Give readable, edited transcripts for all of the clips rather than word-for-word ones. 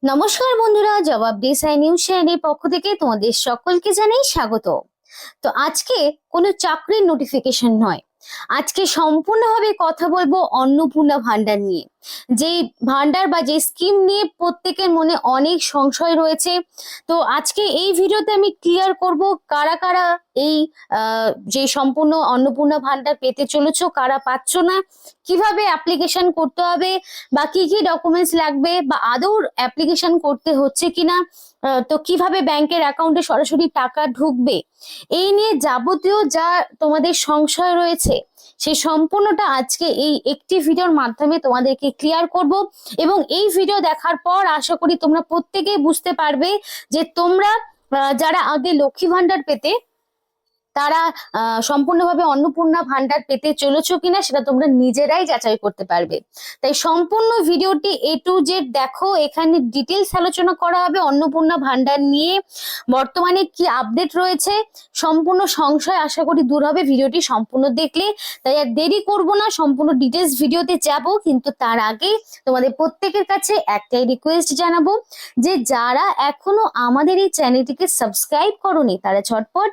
নমস্কার বন্ধুরা, জবাব ডিসাই নিউজ চ্যানেলের পক্ষ থেকে তোমাদের সকলকে জানাই স্বাগত। তো আজকে কোনো চাকরির নোটিফিকেশন নয়, আজকে সম্পূর্ণভাবে কথা বলবো অন্নপূর্ণা ভান্ডার নিয়ে। যে ভান্ডার বা যে স্কিম নিয়ে প্রত্যেকের মনে অনেক সংশয় রয়েছে। তো আজকে এই ভিডিওতে আমি ক্লিয়ার করব কারা কারা এই যে সম্পূর্ণ অন্নপূর্ণা ভান্ডার পেতে চলেছো, কারা পাচ্ছ না, কিভাবে অ্যাপ্লিকেশন করতে হবে, বা কি কি ডকুমেন্টস লাগবে, বা আদৌ অ্যাপ্লিকেশন করতে হচ্ছে কিনা, তো কিভাবে ব্যাংকের অ্যাকাউন্টে সরাসরি টাকা ঢুকবে, এই নিয়ে যাবতীয় যা তোমাদের সংশয় রয়েছে সেই সম্পূর্ণটা আজকে এই একটি ভিডিওর মাধ্যমে তোমাদেরকে ক্লিয়ার করব। এবং এই ভিডিও দেখার পর আশা করি তোমরা প্রত্যেকেই বুঝতে পারবে যে তোমরা যারা আগে লক্ষ্মী ভান্ডার পেতে, তারা সম্পূর্ণভাবে অন্নপূর্ণা ভান্ডার পেতে চলেছো কিনা সেটা তোমরা নিজেরাই যাচাই করতে পারবে। তাই সম্পূর্ণ ভিডিওটি A to Z দেখো। এখানে ডিটেলস আলোচনা করা হবে অন্নপূর্ণা ভান্ডার নিয়ে, বর্তমানে কি আপডেট রয়েছে, সম্পূর্ণ সংশয় আশা করি দূর হবে ভিডিওটি সম্পূর্ণ দেখলে। তাই আর দেরি করব না, সম্পূর্ণ ডিটেলস ভিডিওতে যাব। কিন্তু তার আগে তোমাদের প্রত্যেকের কাছে একটাই রিকোয়েস্ট জানাবো যে যারা এখনো আমাদের এই চ্যানেলটিকে সাবস্ক্রাইব করোনি তারা ঝটপট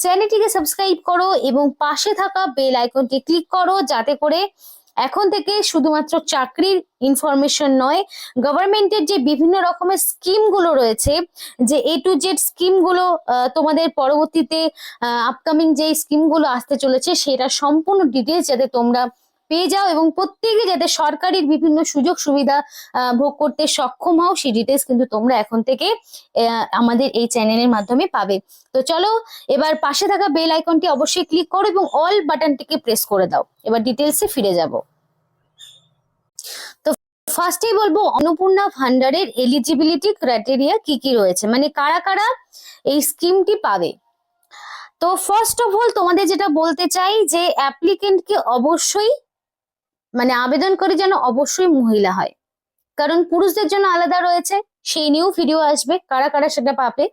চ্যানেলটিকে সাবস্ক্রাইব করো এবং পাশে থাকা বেল আইকনটি ক্লিক করো, যাতে করে এখন থেকে শুধুমাত্র চাকরির ইনফরমেশন নয়, গভর্নমেন্টের যে বিভিন্ন রকমের স্কিম গুলো রয়েছে, যে A to Z স্কিম গুলো তোমাদের পরবর্তীতে আপকামিং যে স্কিম গুলো আসতে চলেছে সেটা সম্পূর্ণ ডিটেলস যাতে তোমরা পেয়ে যাও এবং প্রত্যেকে যাতে সরকারের বিভিন্ন সুযোগ সুবিধা ভোগ করতে সক্ষম হও, সেই ডিটেলস কিন্তু তোমরা এখন থেকে আমাদের এই চ্যানেলের মাধ্যমে পাবে। তো চলো, এবার পাশে থাকা বেল আইকনটি অবশ্যই ক্লিক করো এবং অল বাটনটিকে প্রেস করে দাও। এবার ডিটেলসে ফিরে যাব। তো ফার্স্টেই বলবো অন্নপূর্ণা ভান্ডারের এলিজিবিলিটি ক্রাইটেরিয়া কি কি রয়েছে, মানে কারা কারা এই স্কিমটি পাবে। তো ফার্স্ট অফ অল তোমাদের যেটা বলতে চাই যে অ্যাপ্লিকেন্টকে অবশ্যই, মানে আবেদনকারী যেন অবশ্যই মহিলা হয়, কারণ পুরুষদের জন্য আলাদা রয়েছে, সেই নিয়েও ভিডিও আসবে কারা কারা সেটা পাবে।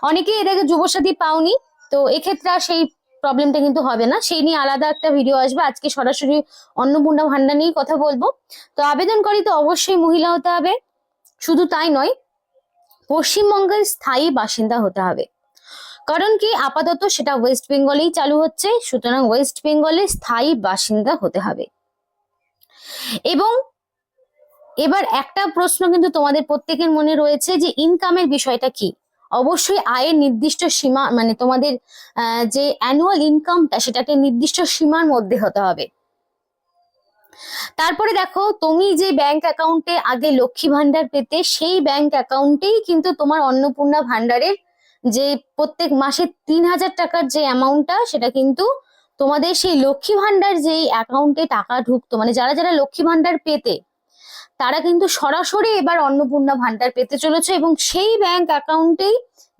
অনেকেই এটাকে যুবসাথী পাওনি, তো এক্ষেত্রে আর সেই প্রবলেমটা কিন্তু হবে না, সেই নিয়ে আলাদা একটা ভিডিও আসবে। আজকে সরাসরি অন্নপূর্ণা ভান্ডার নিয়েই কথা বলবো। তো আবেদনকারী তো অবশ্যই মহিলা হতে হবে, শুধু তাই নয়, পশ্চিমবঙ্গের স্থায়ী বাসিন্দা হতে হবে। কারণ কি, আপাতত সেটা ওয়েস্ট বেঙ্গলেই চালু হচ্ছে, সুতরাং ওয়েস্ট বেঙ্গলের স্থায়ী বাসিন্দা হতে হবে। এবং এবার একটা প্রশ্ন কিন্তু তোমাদের প্রত্যেকের মনে রয়েছে যে ইনকামের বিষয়টা কি। অবশ্যই আয়ের নির্দিষ্ট সীমা, মানে তোমাদের যে অ্যানুয়াল ইনকামটা সেটাকে নির্দিষ্ট সীমার মধ্যে হতে হবে। তারপরে দেখো, তুমি যে ব্যাংক অ্যাকাউন্টে আগে লক্ষ্মী ভান্ডার পেতে, সেই ব্যাংক অ্যাকাউন্টেই কিন্তু তোমার অন্নপূর্ণা ভান্ডারের যে প্রত্যেক মাসে 3,000 টাকার যে অ্যামাউন্টটা, সেটা কিন্তু তোমাদের সেই লক্ষ্মী ভান্ডার যেই অ্যাকাউন্টে টাকা ঢুকতো, মানে যারা যারা লক্ষ্মী ভান্ডার পেতে তারা কিন্তু সরাসরি এবার অন্নপূর্ণা ভান্ডার পেতে চলেছে এবং সেই ব্যাংক অ্যাকাউন্টেই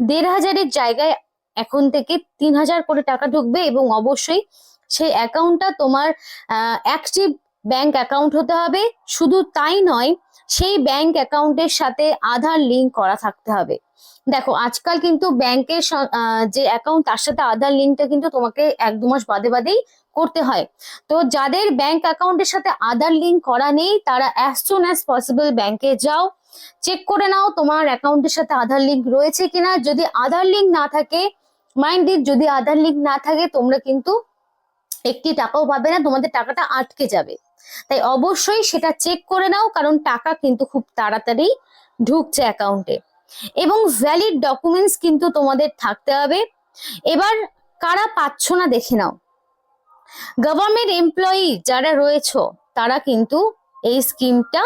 1,500-এর জায়গায় এখন থেকে 3,000 করে টাকা ঢুকবে। এবং অবশ্যই সেই অ্যাকাউন্টটা তোমার অ্যাক্টিভ ব্যাংক অ্যাকাউন্ট হতে হবে। শুধু তাই নয়, সেই ব্যাংক অ্যাকাউন্টের সাথে আধার লিঙ্ক করা থাকতে হবে। দেখো, আজকাল কিন্তু ব্যাংকের যে অ্যাকাউন্ট তার সাথে আধার লিঙ্কটা কিন্তু তোমাকে 1-2 মাস বাদে বাদেই করতে হয়। তো যাদের ব্যাংক অ্যাকাউন্টের সাথে আধার লিঙ্ক করা নেই তারা অ্যাজ সুন অ্যাজ পসিবল ব্যাংকে যাও, চেক করে নাও তোমার অ্যাকাউন্টের সাথে আধার লিঙ্ক রয়েছে কিনা। যদি আধার লিঙ্ক না থাকে, মাইন্ড ইট, যদি আধার লিঙ্ক না থাকে তোমরা কিন্তু একটি টাকাও পাবে না, তোমাদের টাকাটা আটকে যাবে। তাই অবশ্যই সেটা চেক করে নাও, কারণ টাকা কিন্তু খুব তাড়াতাড়ি ঢুকছে অ্যাকাউন্টে। এবং ভ্যালিড ডকুমেন্টস কিন্তু তোমাদের থাকতে হবে। এবার কারা পাচ্ছ না দেখে নাও। গভর্নমেন্ট এমপ্লয়ি যারা রয়েছে তারা কিন্তু এই স্কিমটা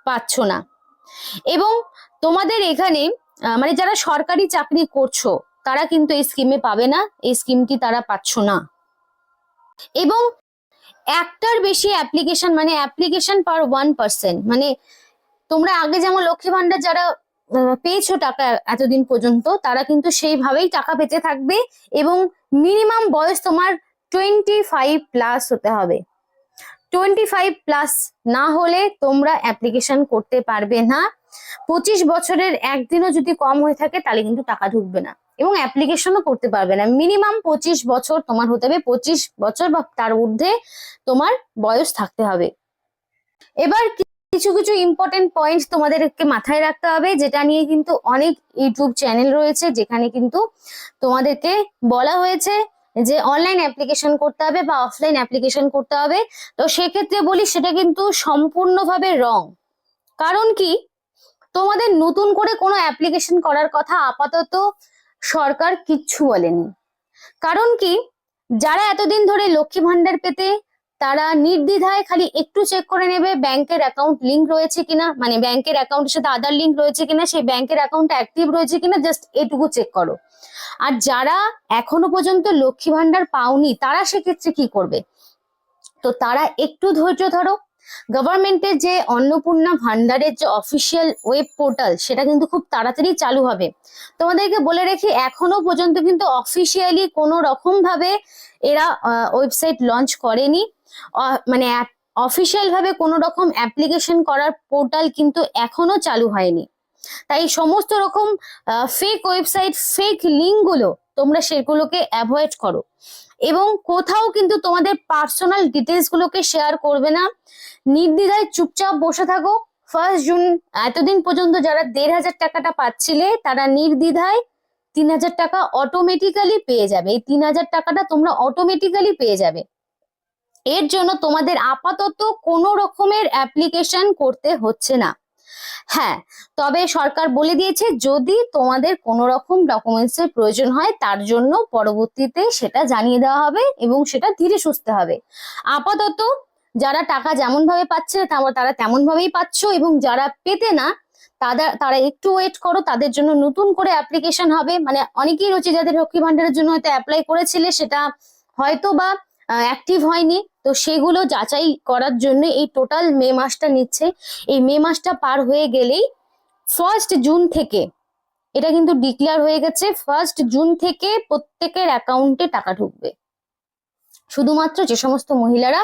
পাচ্ছ না। এবং তোমাদের এখানে মানে যারা সরকারি চাকরি করছো তারা কিন্তু এই স্কিমে পাবে না, এই স্কিমটি তারা পাচ্ছ না। এবং একটার বেশি অ্যাপ্লিকেশন, মানে অ্যাপ্লিকেশন পার 1%, মানে তোমরা আগে যেমন লক্ষ্মী ভান্ডার যারা পেয়েছো টাকা এতদিন পর্যন্ত, তারা কিন্তু সেইভাবেই টাকা পেতে থাকবে। এবং মিনিমাম বয়স তোমার 25+ হতে হবে। 25+ না হলে তোমরা অ্যাপ্লিকেশন করতে পারবে না। 25 বছরের একদিনও যদি কম হয়ে থাকে তাহলে কিন্তু টাকা ঢুকবে না এবং অ্যাপ্লিকেশনও করতে পারবে না। মিনিমাম 25 বছর তোমার হতে হবে, 25 বছর বা তার ঊর্ধ্বে তোমার বয়স থাকতে হবে। এবার কি কিছু কিছু ইম্পর্টেন্ট পয়েন্ট তোমাদেরকে মাথায় রাখতে হবে, যেটা নিয়ে কিন্তু অনেক ইউটিউব চ্যানেল রয়েছে যেখানে কিন্তু তোমাদেরকে বলা হয়েছে যে অনলাইন অ্যাপ্লিকেশন করতে হবে বা অফলাইন অ্যাপ্লিকেশন করতে হবে। তো সেক্ষেত্রে বলি সেটা কিন্তু সম্পূর্ণভাবে রং। কারণ কি, তোমাদের নতুন করে কোনো অ্যাপ্লিকেশন করার কথা আপাতত সরকার কিচ্ছু বলেনি। কারণ কি, যারা এতদিন ধরে লক্ষ্মী ভান্ডার পেতে তারা নির্দ্বিধায় খালি একটু চেক করে নেবে ব্যাংকের অ্যাকাউন্ট লিংক রয়েছে কিনা, মানে ব্যাংকের অ্যাকাউন্টের সাথে আধার লিংক রয়েছে কিনা, সেই ব্যাংকের অ্যাকাউন্ট অ্যাক্টিভ রয়েছে কিনা, জাস্ট এটুকু চেক করো। আর যারা এখনো পর্যন্ত লক্ষ্মী ভান্ডার পাওনি তারা সেক্ষেত্রে কি করবে? তো তারা একটু ধৈর্য ধরো। গভর্নমেন্টের যে অন্নপূর্ণা ভান্ডারের যে অফিসিয়াল ওয়েব পোর্টাল সেটা কিন্তু খুব তাড়াতাড়ি চালু হবে। তোমাদেরকে বলে রেখি, এখনো পর্যন্ত কিন্তু অফিসিয়ালি কোনো রকম ভাবে এরা ওয়েবসাইট লঞ্চ করেনি, মানে অফিসিয়াল ভাবে কোনো রকম অ্যাপ্লিকেশন করার পোর্টাল কিন্তু এখনো চালু হয়নি। তাই সমস্ত রকম ফেক ওয়েবসাইট, ফেক লিঙ্ক গুলো তোমরা সেগুলোকে অ্যাভয়েড করো এবং কোথাও কিন্তু তোমাদের পার্সোনাল ডিটেলস গুলোকে শেয়ার করবে না। নির্দ্বিধায় চুপচাপ বসে থাকো। 1 জুন এতদিন পর্যন্ত যারা 1,500 টাকাটা পাচ্ছিলে তারা নির্দ্বিধায় 3,000 টাকা অটোমেটিক্যালি পেয়ে যাবে। এই 3,000 টাকাটা তোমরা অটোমেটিক্যালি পেয়ে যাবে। এর জন্য তোমাদের আপাতত কোনো রকমের অ্যাপ্লিকেশন করতে হচ্ছে না। হ্যাঁ, তবে সরকার বলে দিয়েছে যদি তোমাদের কোনো রকম ডকুমেন্টস এর প্রয়োজন হয় তার জন্য পরবর্তীতে সেটা জানিয়ে দেওয়া হবে এবং সেটা ধীরে সুস্থে হবে। আপাতত যারা টাকা যেমন ভাবে পাচ্ছে তারা তেমন ভাবেই পাচ্ছ, এবং যারা পেতে না তারা একটু ওয়েট করো, তাদের জন্য নতুন করে অ্যাপ্লিকেশন হবে। মানে অনেকেই রয়েছে যাদের লক্ষ্মী ভান্ডারের জন্য হয়তো অ্যাপ্লাই করেছিলে, সেটা হয়তো বা অ্যাক্টিভ হয়নি, তো সেগুলো যাচাই করার জন্য এই টোটাল মে মাসটা নিচ্ছে। এই মে মাসটা পার হয়ে গেলেই 1 জুন থেকে, এটা কিন্তু ডিক্লেয়ার হয়ে গেছে, 1 জুন থেকে প্রত্যেকের অ্যাকাউন্টে টাকা ঢুকবে। শুধুমাত্র যে সমস্ত মহিলারা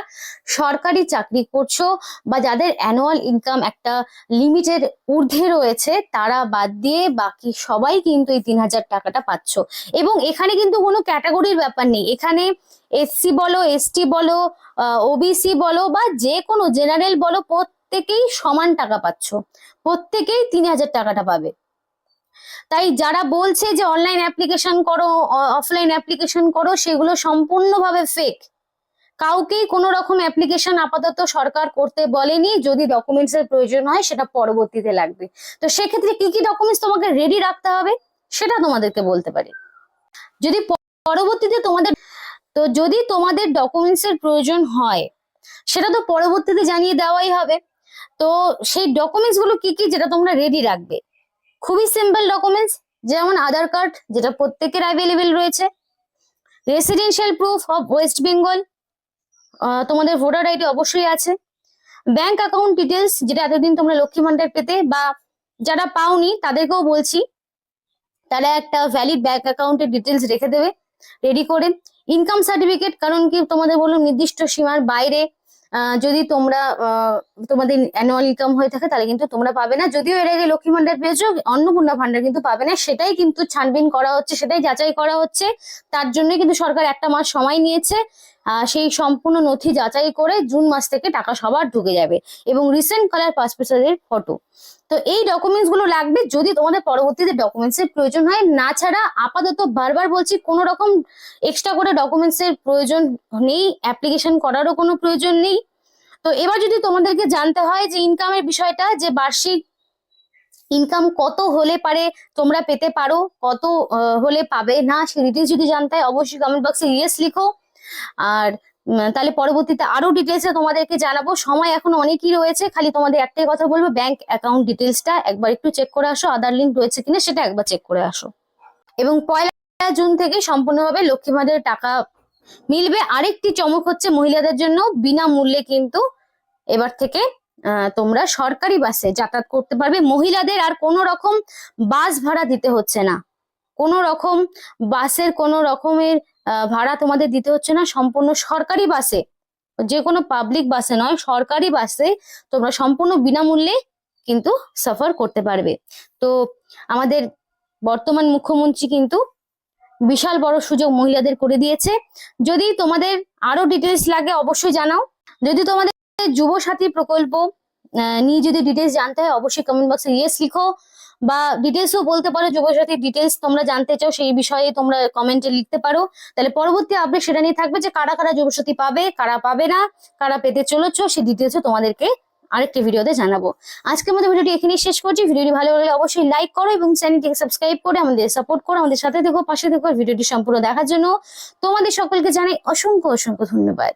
সরকারি চাকরি করছো বা যাদের অ্যানুয়াল ইনকাম একটা লিমিটের ঊর্ধ্বে রয়েছে তারা বাদ দিয়ে বাকি সবাই কিন্তু এই 3,000 টাকাটা পাচ্ছ। এবং এখানে কিন্তু কোনো ক্যাটাগরির ব্যাপার নেই, এখানে এসসি বলো, এসটি বলো, ওবিসি বলো বা যে কোনো জেনারেল বলো, প্রত্যেকেই সমান টাকা পাচ্ছ, প্রত্যেকেই 3,000 টাকাটা পাবে। তাই যারা বলছে যে অনলাইন অ্যাপ্লিকেশন করো, অফলাইন অ্যাপ্লিকেশন করো, সেগুলো সম্পূর্ণভাবে ফেক। কাউকেই কোনো রকম অ্যাপ্লিকেশন আপাতত সরকার করতে বলেনি। যদি ডকুমেন্টস এর প্রয়োজন হয় সেটা পরবর্তীতে লাগবে। তো সেক্ষেত্রে কি কি ডকুমেন্টস তোমাকে রেডি রাখতে হবে সেটা তোমাদেরকে বলতে পারি। যদি পরবর্তীতে যদি তোমাদের ডকুমেন্টস এর প্রয়োজন হয় সেটা তো পরবর্তীতে জানিয়ে দেওয়াই হবে। তো সেই ডকুমেন্টস গুলো কি কি যেটা তোমরা রেডি রাখবে? খুবই সিম্পল ডকুমেন্টস, যেমন আধার কার্ড যেটা প্রত্যেকের অ্যাভেলেবেল রয়েছে, residential proof of West Bengal, তোমাদের ভোটার আইডি অবশ্যই আছে, ব্যাংক অ্যাকাউন্ট ডিটেলস যেটা এতদিন তোমরা লক্ষ্মী ভান্ডার পেতে বা যারা পাওনি তাদেরকেও বলছি তারা একটা ভ্যালিড ব্যাংক অ্যাকাউন্টের ডিটেলস রেখে দেবে রেডি করে। ইনকাম সার্টিফিকেট, কারণ কি তোমাদের বললাম নির্দিষ্ট সীমার বাইরে যদি তোমরা তোমাদের অ্যানুয়াল ইনকাম হয়ে থাকে তাহলে কিন্তু তোমরা পাবে না। যদিও এর আগে লক্ষ্মী ভান্ডার পেয়েছো, অন্নপূর্ণা ভান্ডার কিন্তু পাবে না, সেটাই কিন্তু ছানবিন করা হচ্ছে, সেটাই যাচাই করা হচ্ছে। তার জন্য কিন্তু সরকার 1 মাস সময় নিয়েছে, সেই সম্পূর্ণ নথি যাচাই করে জুন মাস থেকে টাকা সবার ঢুকে যাবে, এবং রিসেন্ট কালার পাসপোর্ট সাইজের ফটো। তো এই ডকুমেন্টস গুলো লাগবে যদি তোমাদের পরবর্তীতে ডকুমেন্টস এর প্রয়োজন হয়। না ছাড়া আপাতত বারবার বলছি কোনো রকম এক্সট্রা করে ডকুমেন্টস এর প্রয়োজন নেই, অ্যাপ্লিকেশন করারও কোনো প্রয়োজন নেই। তো এবার যদি তোমাদেরকে জানতে হয় যে ইনকামের বিষয়টা, যে বার্ষিক ইনকাম কত হলে পারে তোমরা পেতে পারো, কত হলে পাবে না, সেই ডিটেলস যদি জানতে হয় অবশ্যই কমেন্ট বক্সে ইয়েস লিখো। আর তাহলে পরবর্তীতে আরো ডিটেলসে তোমাদেরকে জানাবো। সময় এখন অনেকই রয়েছে, খালি তোমাদের একটাই কথা বলবো, ব্যাংক অ্যাকাউন্ট ডিটেলসটা একবার একটু চেক করে আসো, আধার লিঙ্ক রয়েছে কিনা সেটা একবার চেক করে আসো। এবং 1 জুন থেকে সম্পূর্ণভাবে লক্ষ্মী ভান্ডারের টাকা মিলবে। আরেকটি চমক হচ্ছে মহিলাদের জন্য বিনামূল্যে কিন্তু এবার থেকে তোমরা সরকারি বাসে যাতায়াত করতে পারবে। মহিলাদের আর কোনো রকম বাস ভাড়া দিতে হচ্ছে না, কোনো রকম বাসের কোনো রকমের ভাড়া তোমাদের দিতে হচ্ছে না। সম্পূর্ণ সরকারি বাসে, যে কোনো পাবলিক বাসে নয়, সরকারি বাসে তোমরা সম্পূর্ণ বিনামূল্যে কিন্তু সফর করতে পারবে। তো আমাদের বর্তমান মুখ্যমন্ত্রী কিন্তু বিশাল বড় সুযোগ মহিলাদের করে দিয়েছে। যদি তোমাদের আরো ডিটেলস লাগে অবশ্যই জানাও। যদি তোমাদের যুবসাথী প্রকল্প নিয়ে যদি ডিটেলস জানতে হয় অবশ্যই কমেন্ট বক্সে ইয়েস লিখো, বা ডিটেলসও বলতে পারো, যুবসাথীর ডিটেলস তোমরা জানতে চাও সেই বিষয়ে তোমরা কমেন্টে লিখতে পারো। তাহলে পরবর্তী আপডেট সেটা নিয়ে থাকবে যে কারা কারা যুবসাথী পাবে, কারা পাবে না, কারা পেতে চলেছো, সেই ডিটেলসও তোমাদেরকে আরেকটি ভিডিওতে জানাবো। আজকের মতো ভিডিওটি এখানেই শেষ করছি। ভিডিওটি ভালো লাগলে অবশ্যই লাইক করো এবং চ্যানেলটিকে সাবস্ক্রাইব করে আমাদের সাপোর্ট করো, আমাদের সাথে দেখো, পাশে দেখো। ভিডিওটি সম্পূর্ণ দেখার জন্য তোমাদের সকলকে জানাই অসংখ্য অসংখ্য ধন্যবাদ।